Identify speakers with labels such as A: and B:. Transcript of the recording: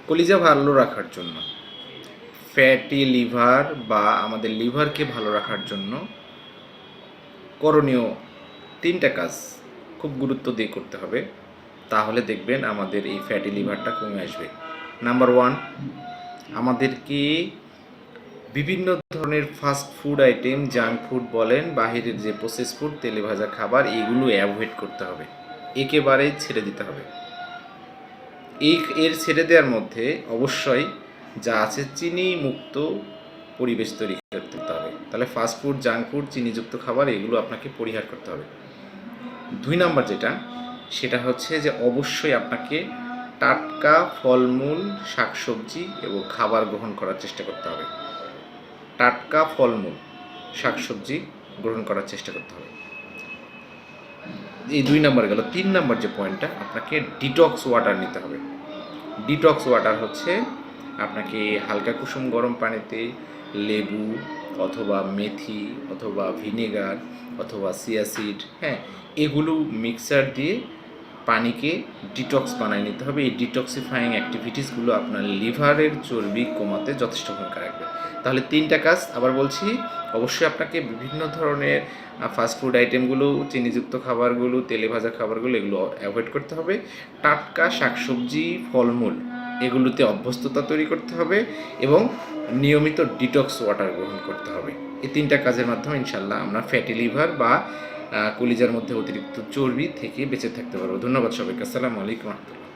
A: কলিজা ভালো রাখার জন্য, ফ্যাটি লিভার বা আমাদের লিভারকে ভালো রাখার জন্য করণীয় 3টা কাজ খুব গুরুত্ব দিয়ে করতে হবে। তাহলে দেখবেন আমাদের এই ফ্যাটি লিভারটা কমে আসবে। নাম্বার 1, আমাদেরকে বিভিন্ন ধরনের fast food item, junk food বলেন, বাহিরের যে প্রসেস ফুড, তেলে ভাজা খাবার, এগুলো অ্যাভয়েড করতে হবে, একেবারেই ছেড়ে দিতে হবে। এর ছেড়ে দেওয়ার মধ্যে অবশ্যই যা আছে চিনি মুক্ত পরিবেশ তৈরি করতে হবে। তাহলে ফাস্ট ফুড, জাঙ্ক ফুড, চিনিযুক্ত খাবার এগুলো আপনাকে পরিহার করতে হবে। 2 নাম্বার যেটা, সেটা হচ্ছে যে অবশ্যই আপনাকে টাটকা ফলমূল, শাকসবজি এবং খাবার গ্রহণ করার চেষ্টা করতে হবে। টাটকা ফলমূল, শাকসবজি গ্রহণ করার চেষ্টা করতে হবে। এই 2 নাম্বার গেল। 3 নাম্বার যে পয়েন্টটা, আপনাকে ডিটক্স ওয়াটার নিতে হবে। ডিটক্স ওয়াটার হচ্ছে আপনাকে হালকা কুসুম গরম পানিতে লেবু অথবা মেথি অথবা ভিনেগার অথবা সিয়াসিড, হ্যাঁ, এগুলো মিক্সার দিয়ে পানিকে ডিটক্স বানিয়ে নিতে হবে। এই ডিটক্সিফাইং অ্যাক্টিভিটিসগুলো আপনার লিভারের চর্বি কমাতে যথেষ্ট ভূমিকা রাখবে। তাহলে 3টা কাজ আবার বলছি, অবশ্যই আপনাকে বিভিন্ন ধরনের ফাস্টফুড আইটেমগুলো, চিনিযুক্ত খাবারগুলো, তেলে ভাজা খাবারগুলো এগুলো অ্যাভয়েড করতে হবে। টাটকা শাকসবজি, ফলমূল এগুলোতে অভ্যস্ততা তৈরি করতে হবে এবং নিয়মিত ডিটক্স ওয়াটার গ্রহণ করতে হবে। এই 3টা কাজের মাধ্যমে ইনশাল্লাহ আমরা ফ্যাটি লিভার বা কলিজার মধ্যে অতিরিক্ত চর্বি থেকে বেঁচে থাকতে পারবো। ধন্যবাদ সবাইকে। আসসালামু আলাইকুম রহমতুল্লাহ।